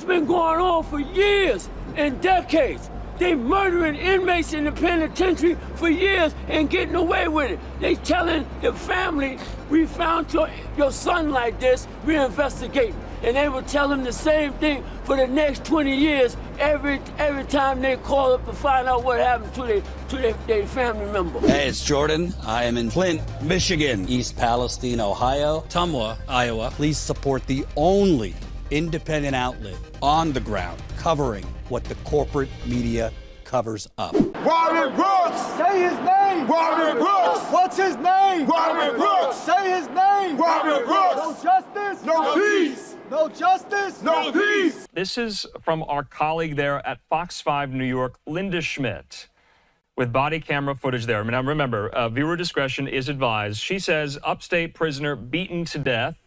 It's been going on for years and decades. They murdering inmates in the penitentiary for years and getting away with it. They telling the family, we found your son like this, we're investigating. And they will tell him the same thing for the next 20 years every time they call up to find out what happened to their family member. Hey, it's Jordan. I am in Flint, Michigan, East Palestine, Ohio, Tumwa, Iowa. Please support the only independent outlet on the ground covering what the corporate media covers up. Robert Brooks! Say his name! Robert Brooks! What's his name? Robert Brooks! Say his name! Robert Brooks! No justice! No peace! No justice! No peace! This is from our colleague there at Fox 5 New York, Linda Schmidt, with body camera footage there. Now remember, viewer discretion is advised. She says upstate prisoner beaten to death.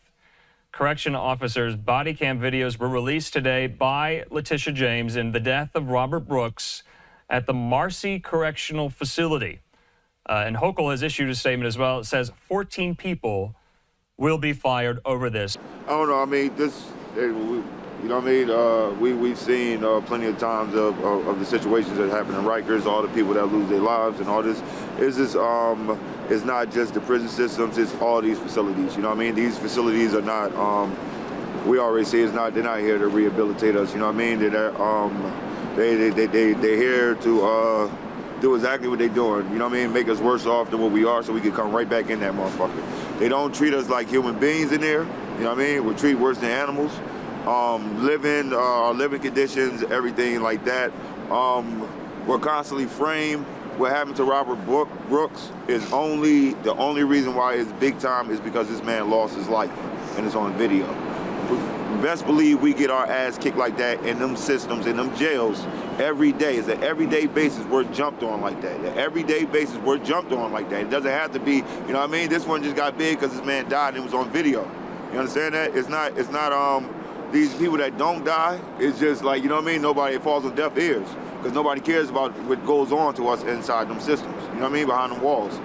Correction officers' body cam videos were released today by Letitia James in the death of Robert Brooks at the Marcy Correctional Facility. And Hochul has issued a statement as well. It says 14 people will be fired over this. I don't know. I mean, you know what I mean? We've seen plenty of times of the situations that happen in Rikers, all the people that lose their lives and all this. It's not just the prison systems, it's all these facilities. You know what I mean? These facilities are not, we already say they're not here to rehabilitate us. You know what I mean? They're here to do exactly what they're doing. You know what I mean? Make us worse off than what we are so we can come right back in that motherfucker. They don't treat us like human beings in there. You know what I mean? We're treated worse than animals. Living conditions, everything like that. We're constantly framed. What happened to Robert Brooks is the only reason why it's big time is because this man lost his life, and it's on video. Best believe we get our ass kicked like that in them systems, in them jails, every day. It's an everyday basis we're jumped on like that. The everyday basis we're jumped on like that. It doesn't have to be, you know what I mean? This one just got big because this man died and it was on video. You understand that? It's not these people that don't die, it's just like, you know what I mean? It falls on deaf ears because nobody cares about what goes on to us inside them systems, you know what I mean? Behind them walls.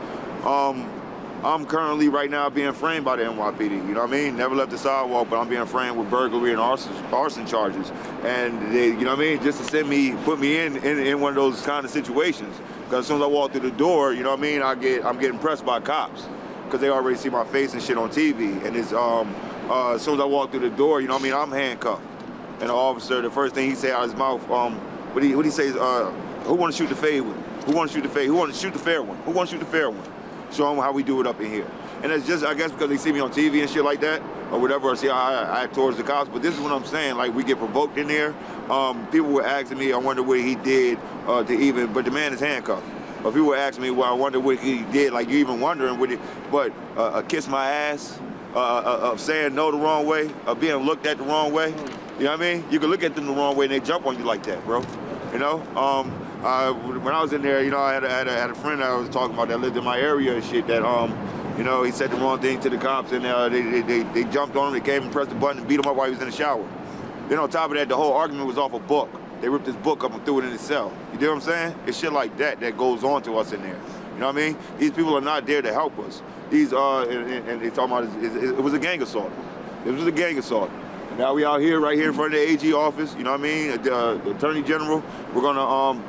I'm currently right now being framed by the NYPD, you know what I mean? Never left the sidewalk, but I'm being framed with burglary and arson charges. And they, you know what I mean? Just to put me in one of those kind of situations. Because as soon as I walk through the door, you know what I mean? I'm getting pressed by cops because they already see my face and shit on TV. And it's, as soon as I walk through the door, you know what I mean? I'm handcuffed. And the officer, the first thing he say out of his mouth, what he says, who want to shoot the fade with? Who want to shoot the fade? Who want to shoot the fair one? Who want to shoot the fair one? Show them how we do it up in here. And it's just, I guess, because they see me on TV and shit like that, or whatever, or see how I act towards the cops. But this is what I'm saying, like, we get provoked in there. People were asking me, I wonder what he did but the man is handcuffed. But people were asking me, well, I wonder what he did, like, you even wondering what it, but a kiss my ass, of saying no the wrong way, of being looked at the wrong way, you know what I mean? You can look at them the wrong way and they jump on you like that, bro, you know? When I was in there, you know, I had a friend I was talking about that lived in my area and shit that, you know, he said the wrong thing to the cops and they jumped on him, they came and pressed the button and beat him up while he was in the shower. Then on top of that, the whole argument was off a book. They ripped his book up and threw it in his cell. You know what I'm saying? It's shit like that goes on to us in there. You know what I mean? These people are not there to help us. These and they talking about it was a gang assault. It was a gang assault. And now we out here, right here in front of the AG office. You know what I mean? The Attorney General. We're gonna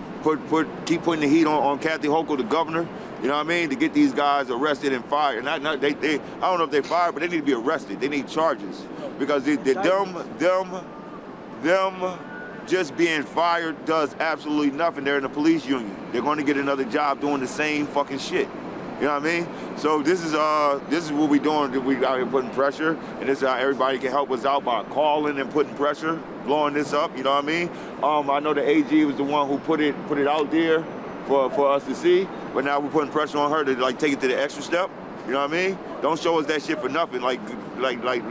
keep putting the heat on Kathy Hochul, the governor. You know what I mean? To get these guys arrested and fired. I don't know if they fired, but they need to be arrested. They need charges because them just being fired does absolutely nothing. They're in the police union. They're going to get another job doing the same fucking shit. You know what I mean? So this is what we're doing. We out here putting pressure, and this is how everybody can help us out by calling and putting pressure, blowing this up. You know what I mean? I know the AG was the one who put it out there for us to see, but now we're putting pressure on her to like take it to the extra step. You know what I mean? Don't show us that shit for nothing. Like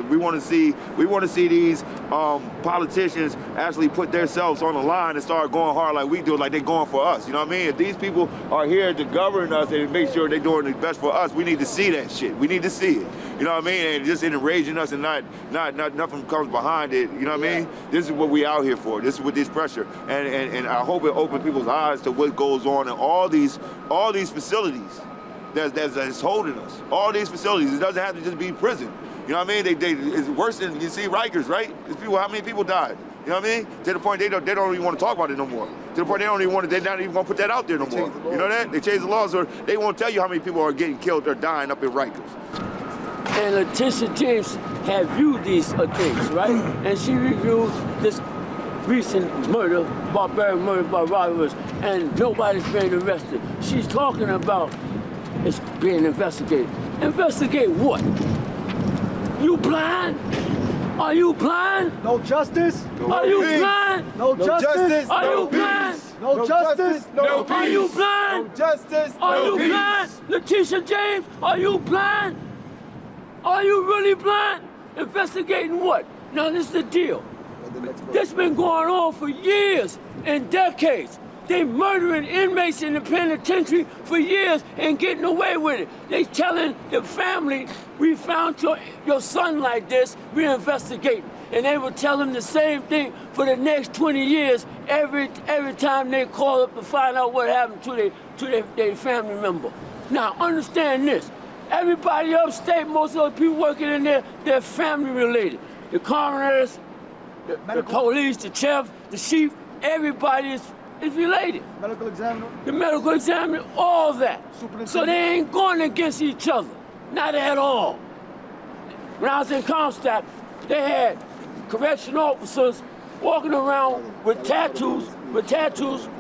we want to see these politicians actually put themselves on the line and start going hard like we do, like they're going for us. You know what I mean? If these people are here to govern us and make sure they're doing the best for us, we need to see that shit. We need to see it. You know what I mean? And just enraging us and not nothing comes behind it. You know what I mean? This is what we out here for. This is with this pressure, and I hope it opens people's eyes to what goes on in all these facilities. That's holding us. All these facilities. It doesn't have to just be prison. You know what I mean? It's worse than, you see Rikers, right? How many people died? You know what I mean? To the point they don't even want to talk about it no more. To the point they're not even going to put that out there no more. You know that? They changed the laws, or they won't tell you how many people are getting killed or dying up in Rikers. And Letitia James had viewed these things, right? And she reviewed this recent murder, barbaric murder by robbers, and nobody's being arrested. She's talking about it's being investigated. Investigate what? You blind? Are you blind? No justice. Are you blind? No justice. Are you blind? No justice. No Are you blind? No justice. Are you blind? Letitia James, are you blind? Are you really blind? Investigating what? Now this is the deal. This been going on for years and decades. They murdering inmates in the penitentiary for years and getting away with it. They telling the family, we found your son like this, we're investigating. And they will tell them the same thing for the next 20 years every time they call up to find out what happened to their family member. Now understand this, everybody upstate, most of the people working in there, they're family related. The coroners, the police, the sheriff, the chief, everybody is related. Medical examiner. The medical examiner, all that. So they ain't going against each other, not at all. When I was in Comstock, they had correctional officers walking around with tattoos,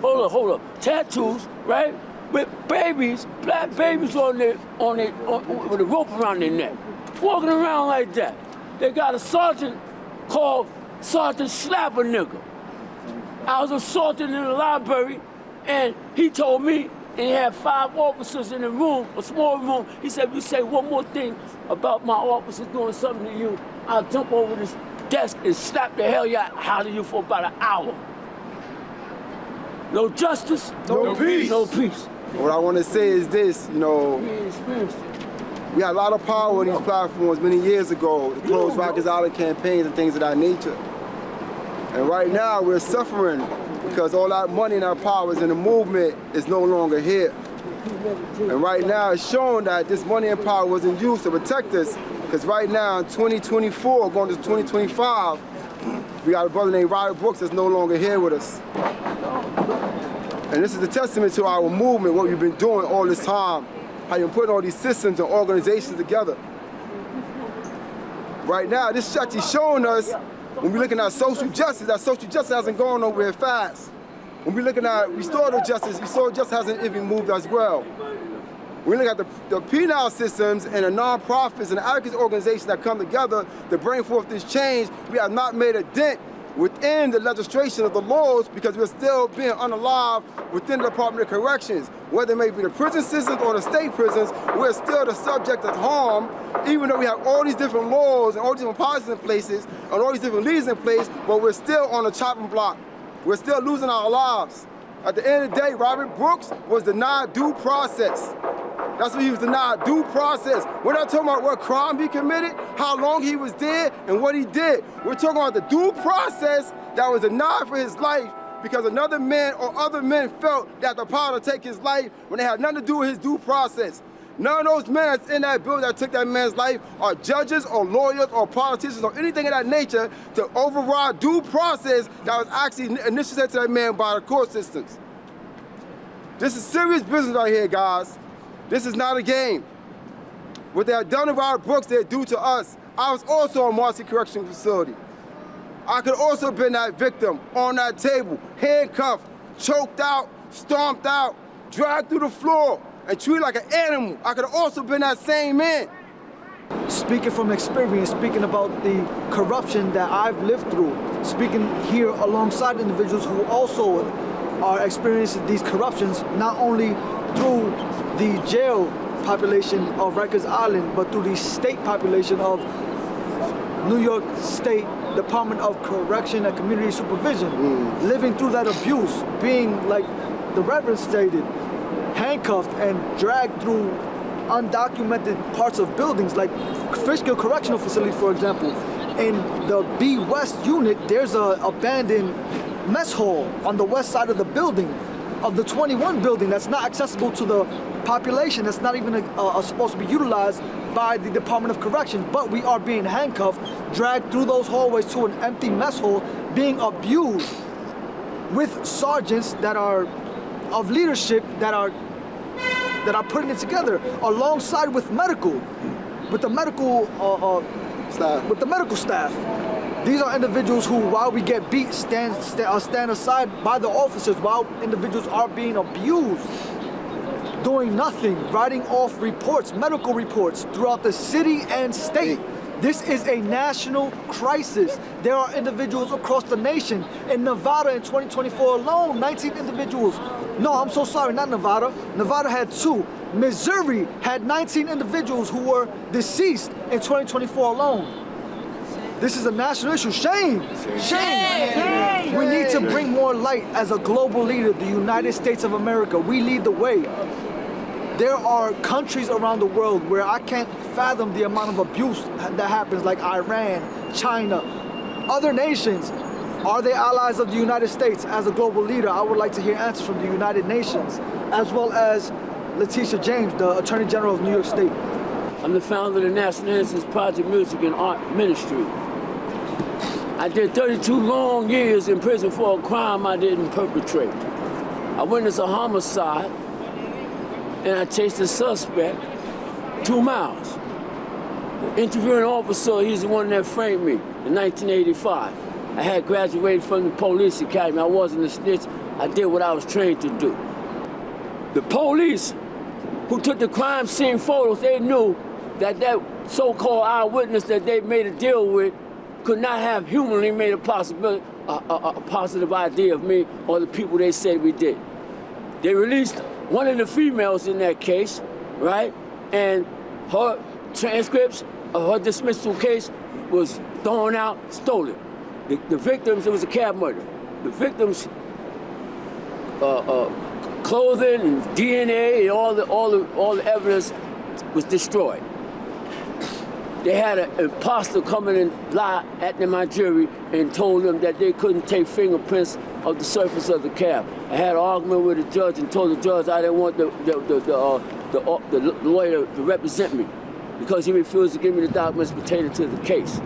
hold up, tattoos, right? With babies, black babies with a rope around their neck, walking around like that. They got a sergeant called Sergeant Slap a Nigga. I was assaulted in the library, and he told me, and he had 5 officers in the room, a small room. He said, if you say one more thing about my officer doing something to you, I'll jump over this desk and slap the hell out of you for about an hour. No justice, No peace. no peace. What I want to say is this, you know, We ain't experienced it. we had a lot of power on these platforms many years ago to close Rikers Island campaigns and things of that nature. And right now we're suffering because all that money and our powers in the movement is no longer here. And right now it's showing that this money and power wasn't used to protect us, because right now in 2024, going to 2025, we got a brother named Robert Brooks that's no longer here with us. And this is a testament to our movement, what we've been doing all this time, how you're putting all these systems and organizations together. Right now, this is actually showing us, when we're looking at social justice, that social justice hasn't gone nowhere fast. When we're looking at restorative justice hasn't even moved as well. When we look at the penal systems and the nonprofits and the advocacy organizations that come together to bring forth this change, we have not made a dent within the legislation of the laws, because we're still being unalive within the Department of Corrections. Whether it may be the prison systems or the state prisons, we're still the subject of harm, even though we have all these different laws and all these different policies in places and all these different leaders in place, but we're still on the chopping block. We're still losing our lives. At the end of the day, Robert Brooks was denied due process. That's what he was denied, due process. We're not talking about what crime he committed, how long he was there, and what he did. We're talking about the due process that was denied for his life because another man or other men felt they had the power to take his life when they had nothing to do with his due process. None of those men that's in that building that took that man's life are judges or lawyers or politicians or anything of that nature to override due process that was actually initiated to that man by the court systems. This is serious business right here, guys. This is not a game. What they have done to Robert Brooks, they do to us. I was also on Marcy Correctional Facility. I could also have been that victim on that table, handcuffed, choked out, stomped out, dragged through the floor, and treated like an animal. I could have also been that same man. Speaking from experience, speaking about the corruption that I've lived through, speaking here alongside individuals who also are experiencing these corruptions, not only through the jail population of Rikers Island, but through the state population of New York State Department of Correction and Community Supervision, living through that abuse, being, like the Reverend stated, handcuffed and dragged through undocumented parts of buildings, like Fishkill Correctional Facility, for example. In the B West unit, there's an abandoned mess hall on the west side of the building, of the 21 building, that's not accessible to the population, that's not even supposed to be utilized by the Department of Corrections, but we are being handcuffed, dragged through those hallways to an empty mess hall, being abused with sergeants that are of leadership that are putting it together, alongside with the medical staff. These are individuals who, while we get beat, stand aside by the officers while individuals are being abused, doing nothing, writing off reports, medical reports throughout the city and state. This is a national crisis. There are individuals across the nation. In Nevada in 2024 alone, 19 individuals. No, I'm so sorry, not Nevada. Nevada had 2. Missouri had 19 individuals who were deceased in 2024 alone. This is a national issue. Shame. Shame. We need to bring more light as a global leader, the United States of America. We lead the way. There are countries around the world where I can't fathom the amount of abuse that happens, like Iran, China, other nations. Are they allies of the United States? As a global leader, I would like to hear answers from the United Nations, as well as Letitia James, the Attorney General of New York State. I'm the founder of the National Innocence Project Music and Art Ministry. I did 32 long years in prison for a crime I didn't perpetrate. I witnessed a homicide, and I chased the suspect 2 miles. The interviewing officer, he's the one that framed me in 1985. I had graduated from the police academy. I wasn't a snitch. I did what I was trained to do. The police who took the crime scene photos, they knew that that so-called eyewitness that they made a deal with could not have humanly made a positive idea of me or the people they said we did. They released one of the females in that case, right? And her transcripts of her dismissal case was thrown out, stolen. The victims, it was a cab murder. The victims' clothing and DNA and all the evidence was destroyed. They had an imposter come in and lie at my jury and told them that they couldn't take fingerprints of the surface of the cab. I had an argument with the judge and told the judge I didn't want the lawyer to represent me because he refused to give me the documents pertaining to the case.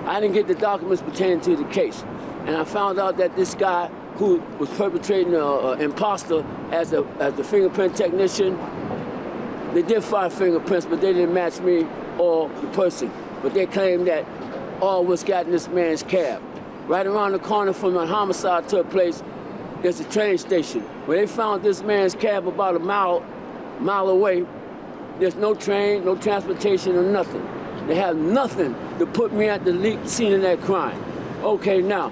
I didn't get the documents pertaining to the case. And I found out that this guy who was perpetrating an imposter as the fingerprint technician, they did find fingerprints, but they didn't match me or the person. But they claimed that all was got in this man's cab. Right around the corner from the homicide took place, there's a train station where they found this man's cab about a mile away. There's no train, no transportation, or nothing. They have nothing to put me at the scene of that crime. Okay, now,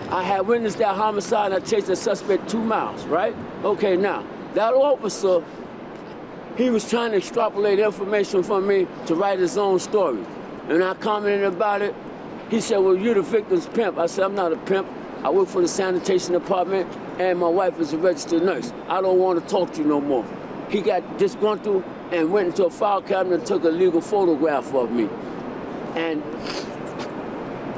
I had witnessed that homicide and I chased the suspect 2 miles, right? Okay, now, that officer, he was trying to extrapolate information from me to write his own story. And I commented about it. He said, well, you're the victim's pimp. I said, I'm not a pimp. I work for the sanitation department and my wife is a registered nurse. I don't want to talk to you no more. He got disgruntled and went into a file cabinet and took a legal photograph of me. And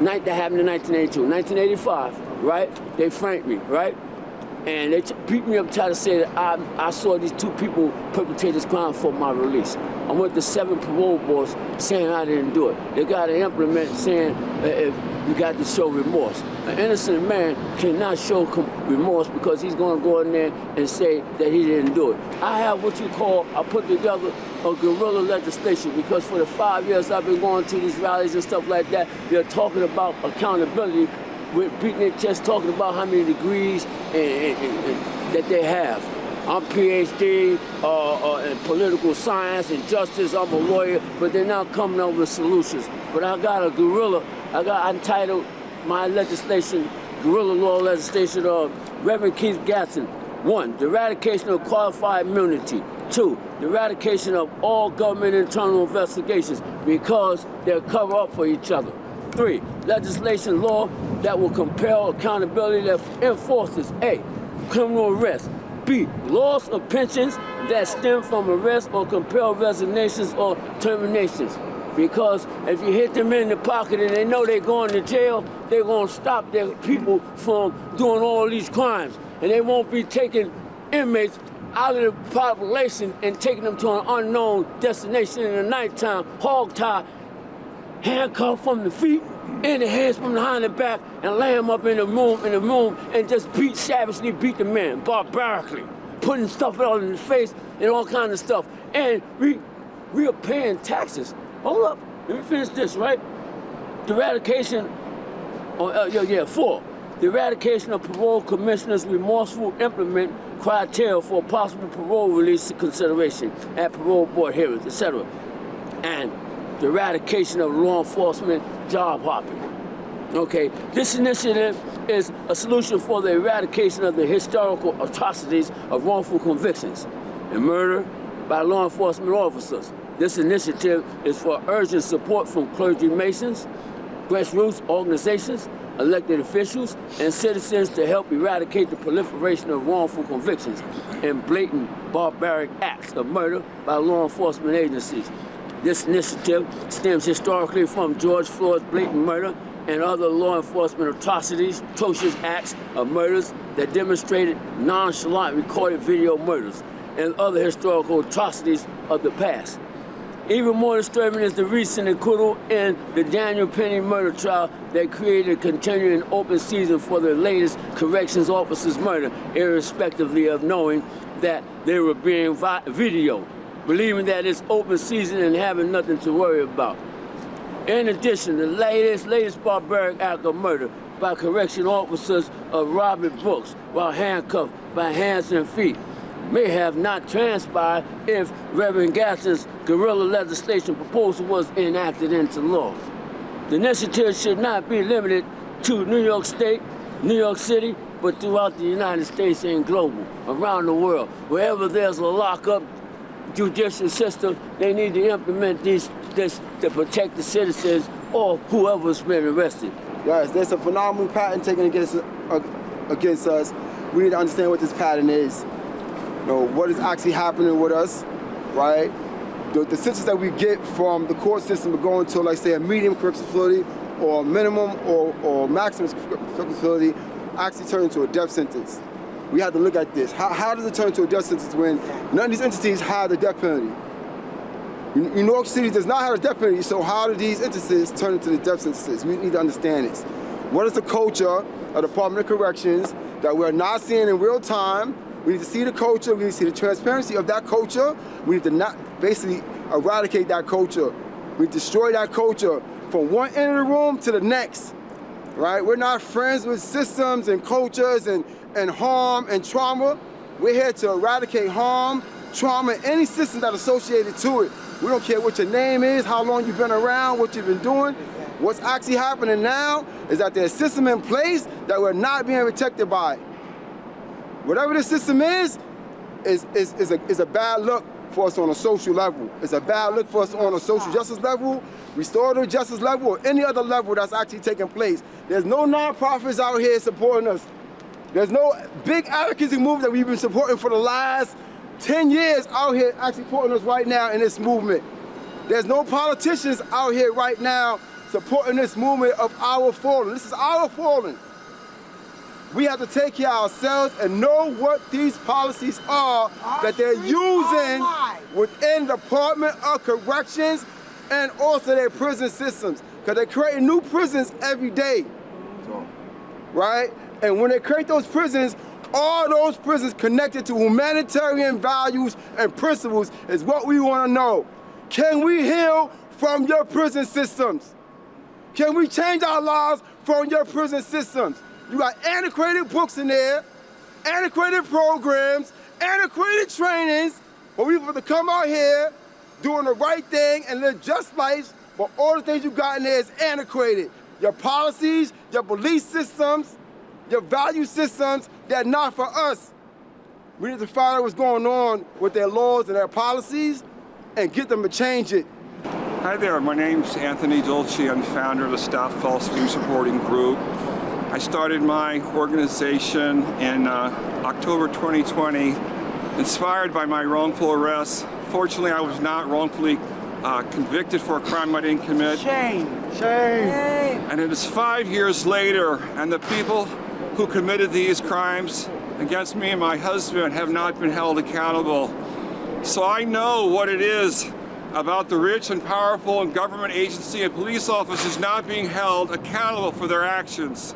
that happened in 1982. 1985, right? They framed me, right? And they beat me up, tried to say that I saw these 2 people perpetrate this crime for my release. I went to 7 parole boards saying I didn't do it. They got to implement saying if you got to show remorse. An innocent man cannot show remorse because he's going to go in there and say that he didn't do it. I have what you call, I put together a guerrilla legislation because for the 5 years I've been going to these rallies and stuff like that, they're talking about accountability. We're beating their chest talking about how many degrees and that they have. I'm PhD in political science and justice, I'm a lawyer, but they're not coming up with solutions. But I got a guerrilla, I entitled my legislation, guerrilla law legislation of Reverend Keith Gatson. 1, the eradication of qualified immunity. 2, the eradication of all government internal investigations because they're cover up for each other. 3, legislation law that will compel accountability that enforces A, criminal arrest, B, loss of pensions that stem from arrest or compel resignations or terminations. Because if you hit them in the pocket and they know they're going to jail, they're going to stop their people from doing all these crimes. And they won't be taking inmates out of the population and taking them to an unknown destination in the nighttime, hog-tied, handcuffed from the feet, in the hands from behind the back, and lay them up in the room, and just savagely beat the man, barbarically, putting stuff out in his face and all kinds of stuff. And we are paying taxes. Hold up, let me finish this, right? The eradication, the eradication of parole commissioners' remorseful implement criteria for possible parole release consideration at parole board hearings, etc. And the eradication of law enforcement job hopping. Okay, this initiative is a solution for the eradication of the historical atrocities of wrongful convictions and murder by law enforcement officers. This initiative is for urgent support from clergy masons, grassroots organizations, elected officials, and citizens to help eradicate the proliferation of wrongful convictions and blatant barbaric acts of murder by law enforcement agencies. This initiative stems historically from George Floyd's blatant murder and other law enforcement atrocities, atrocious acts of murders that demonstrated nonchalant recorded video murders and other historical atrocities of the past. Even more disturbing is the recent acquittal in the Daniel Penny murder trial that created a continuing open season for the latest corrections officer's murder, irrespectively of knowing that they were being videoed, believing that it's open season and having nothing to worry about. In addition, the latest barbaric act of murder by correction officers of Robert Brooks while handcuffed by hands and feet may have not transpired if Reverend Gadsden's guerrilla legislation proposal was enacted into law. The initiative should not be limited to New York State, New York City, but throughout the United States and global, around the world. Wherever there's a lockup judicial system, they need to implement this to protect the citizens or whoever's been arrested. Yes, there's a phenomenal pattern taken against us. We need to understand what this pattern is. You know, what is actually happening with us, right? The sentence that we get from the court system of going to, like, say, a medium correctional facility or a minimum or maximum correctional facility actually turn into a death sentence. We have to look at this. How does it turn into a death sentence when none of these entities have the death penalty? New York City does not have a death penalty, so how do these instances turn into the death sentences? We need to understand this. What is the culture of the Department of Corrections that we're not seeing in real time? We need to see the culture, we need to see the transparency of that culture. We need to not basically eradicate that culture. We destroy that culture from one end of the room to the next, right? We're not friends with systems and cultures and harm and trauma. We're here to eradicate harm, trauma, and any system that's associated to it. We don't care what your name is, how long you've been around, what you've been doing. What's actually happening now is that there's a system in place that we're not being protected by. Whatever the system is a bad look for us on a social level. It's a bad look for us on a social justice level, restorative justice level, or any other level that's actually taking place. There's no nonprofits out here supporting us. There's no big advocacy movement that we've been supporting for the last 10 years out here actually supporting us right now in this movement. There's no politicians out here right now supporting this movement of our fallen. This is our fallen. We have to take care of ourselves and know what these policies are that they're using within the Department of Corrections and also their prison systems. Because they're creating new prisons every day, right? And when they create those prisons, all those prisons connected to humanitarian values and principles is what we want to know. Can we heal from your prison systems? Can we change our lives from your prison systems? You got antiquated books in there, antiquated programs, antiquated trainings, for people to come out here doing the right thing and live just life, but all the things you got in there is antiquated. Your policies, your belief systems, your value systems, they're not for us. We need to find out what's going on with their laws and their policies and get them to change it. Hi there, my name's Anthony Dolce. I'm the founder of the Stop False View Supporting Group. I started my organization in October 2020, inspired by my wrongful arrest. Fortunately, I was not wrongfully convicted for a crime I didn't commit. Shame, shame. And it is 5 years later, and the people who committed these crimes against me and my husband have not been held accountable. So I know what it is about the rich and powerful and government agency and police officers not being held accountable for their actions.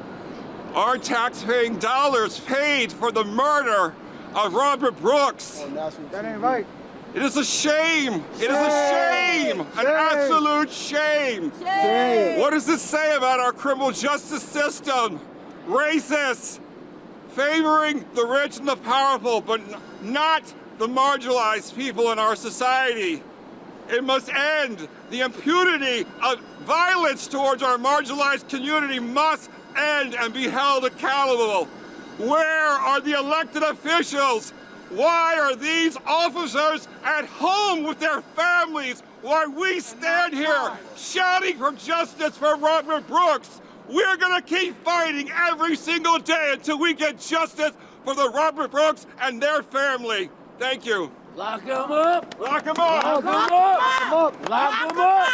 Our tax-paying dollars paid for the murder of Robert Brooks. That ain't right. It is a shame. It is a shame. An absolute shame. What does it say about our criminal justice system? Racist, favoring the rich and the powerful, but not the marginalized people in our society. It must end. The impunity of violence towards our marginalized community must end and be held accountable. Where are the elected officials? Why are these officers at home with their families while we stand here shouting for justice for Robert Brooks? We're gonna keep fighting every single day until we get justice for the Robert Brooks and their family. Thank you. Lock him up! Lock 'em up! Lock him up! Lock him up!